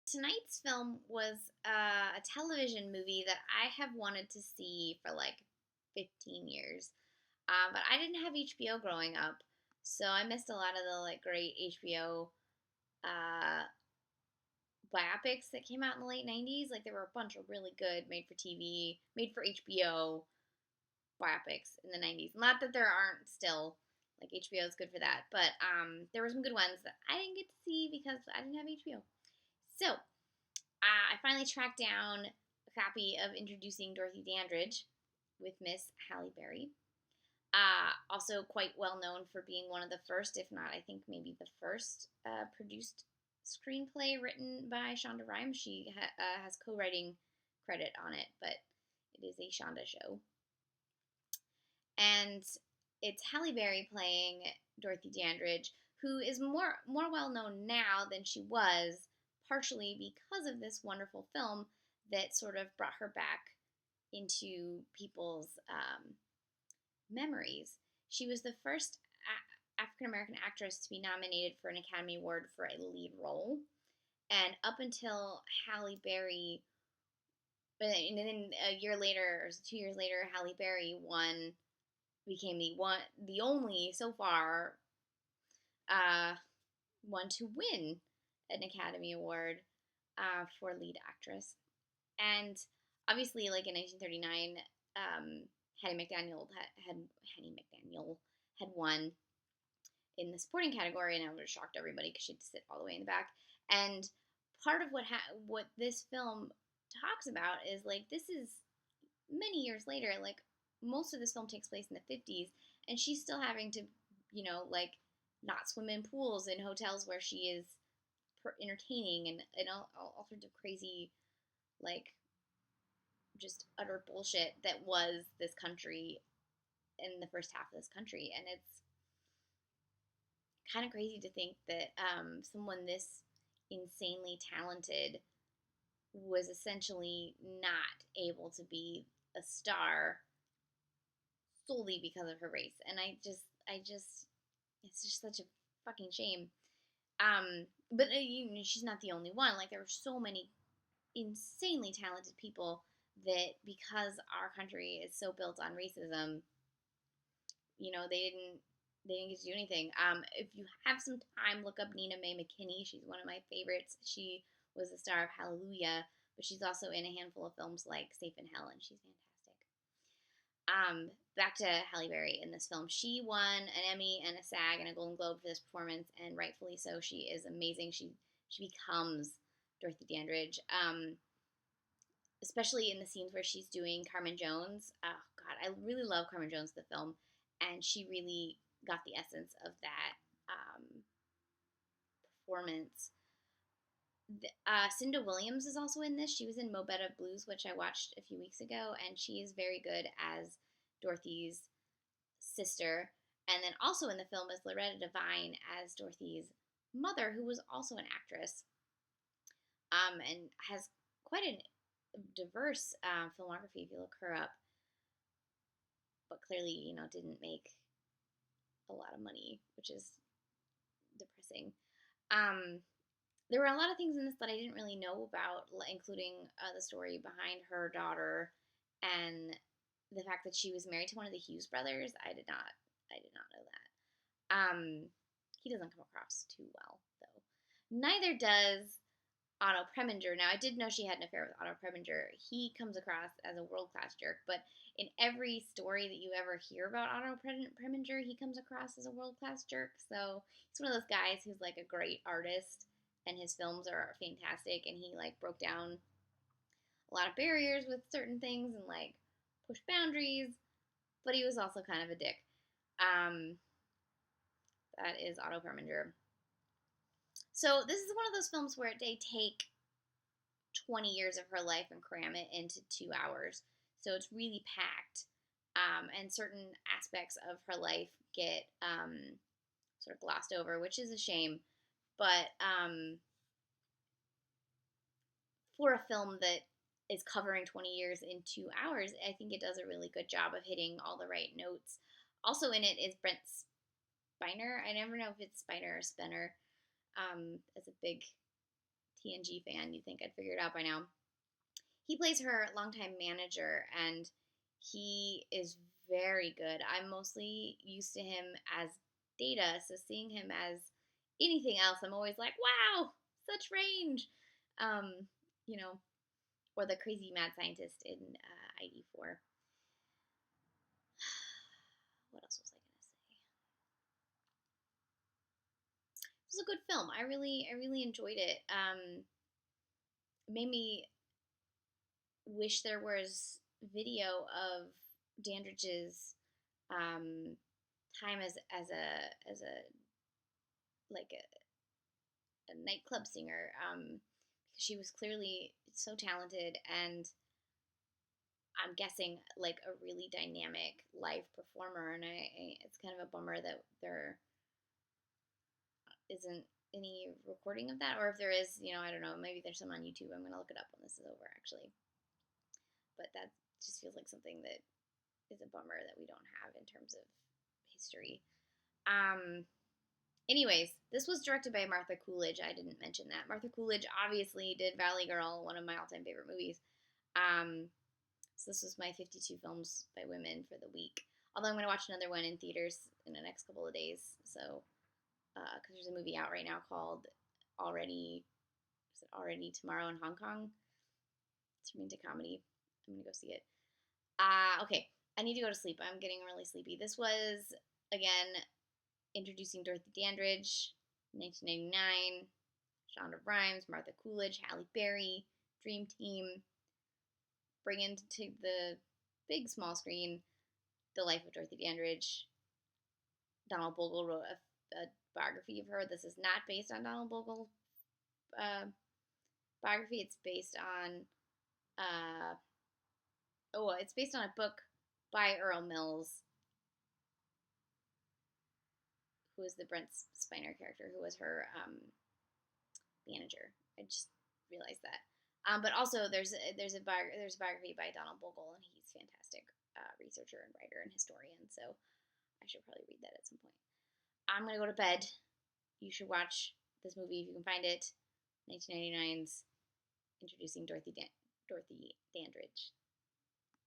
Tonight's film was a television movie that I have wanted to see for like 15 years. But I didn't have HBO growing up, so I missed a lot of the like great HBO uh, biopics that came out in the late 90s. Like there were a bunch of really good made for TV, made for HBO biopics in the 90s. Not that there aren't still. Like HBO is good for that, but there were some good ones that I didn't get to see because I didn't have HBO. So I finally tracked down a copy of Introducing Dorothy Dandridge with Miss Halle Berry. Also quite well known for being one of the first, if not, I think maybe the first produced screenplay written by Shonda Rhimes. She has co-writing credit on it, but it is a Shonda show. And it's Halle Berry playing Dorothy Dandridge, who is more well known now than she was, partially because of this wonderful film that sort of brought her back into people's memories. She was the first African American actress to be nominated for an Academy Award for a lead role, and up until Halle Berry, and then a year later or 2 years later, Halle Berry became the only so far one to win an Academy Award for lead actress. And obviously, like in 1939, Hattie McDaniel had won in the supporting category, and that would have shocked everybody because she had to sit all the way in the back. And part of what this film talks about is like this is many years later. Like most of this film takes place in the 50s, and she's still having to, like not swim in pools in hotels where she is entertaining and all sorts of crazy, like, just utter bullshit that was this country in the first half of this country. And it's kind of crazy to think that someone this insanely talented was essentially not able to be a star solely because of her race. And it's just such a fucking shame. But she's not the only one. Like there were so many insanely talented people that because our country is so built on racism, they didn't get to do anything. If you have some time, look up Nina Mae McKinney. She's one of my favorites. She was the star of Hallelujah, but she's also in a handful of films like Safe in Hell, and she's fantastic. Back to Halle Berry in this film. She won an Emmy and a SAG and a Golden Globe for this performance, and rightfully so. She is amazing. She becomes Dorothy Dandridge, especially in the scenes where she's doing Carmen Jones. Oh God, I really love Carmen Jones, the film, and she really got the essence of that performance. Cinda Williams is also in this. She was in Mo Better Blues, which I watched a few weeks ago, and she is very good as Dorothy's sister. And then also in the film is Loretta Devine as Dorothy's mother, who was also an actress, and has quite a diverse filmography if you look her up. But clearly, didn't make a lot of money, which is depressing. There were a lot of things in this that I didn't really know about, including the story behind her daughter and the fact that she was married to one of the Hughes brothers. I did not know that. He doesn't come across too well, though. Neither does Otto Preminger. Now, I did know she had an affair with Otto Preminger. He comes across as a world-class jerk, but in every story that you ever hear about Otto Preminger, he comes across as a world-class jerk. So he's one of those guys who's like a great artist, and his films are fantastic, and he like broke down a lot of barriers with certain things and like pushed boundaries, but he was also kind of a dick. That is Otto Preminger. So this is one of those films where they take 20 years of her life and cram it into 2 hours. So it's really packed. And certain aspects of her life get sort of glossed over, which is a shame. But for a film that is covering 20 years in 2 hours, I think it does a really good job of hitting all the right notes. Also in it is Brent Spiner. I never know if it's Spiner or Spinner. As a big TNG fan, you'd think I'd figure it out by now. He plays her longtime manager, and he is very good. I'm mostly used to him as Data, so seeing him as anything else, I'm always like, wow, such range. Um, you know, or the crazy mad scientist in ID4. What else was I gonna say? It was a good film. I really enjoyed it. Made me wish there was video of Dandridge's time as a like a nightclub singer, because she was clearly so talented, and I'm guessing like a really dynamic live performer. And it's kind of a bummer that there isn't any recording of that, or if there is, I don't know, maybe there's some on YouTube. I'm gonna look it up when this is over, actually. But that just feels like something that is a bummer that we don't have in terms of history. Anyways, this was directed by Martha Coolidge. I didn't mention that. Martha Coolidge obviously did Valley Girl, one of my all-time favorite movies. So this was my 52 films by women for the week. Although I'm going to watch another one in theaters in the next couple of days. So, because there's a movie out right now called Already Tomorrow in Hong Kong. It's romantic comedy. I'm going to go see it. Okay, I need to go to sleep. I'm getting really sleepy. This was, again, introducing Dorothy Dandridge, 1999, Shonda Rhimes, Martha Coolidge, Halle Berry, Dream Team, bringing to the big small screen the life of Dorothy Dandridge. Donald Bogle wrote a biography of her. This is not based on Donald Bogle's biography. It's based on it's based on a book by Earl Mills, who is the Brent Spiner character, who was her manager. I just realized that. But also, there's a biography by Donald Bogle, and he's a fantastic researcher and writer and historian. So I should probably read that at some point. I'm gonna go to bed. You should watch this movie if you can find it. 1999's introducing Dorothy Dandridge.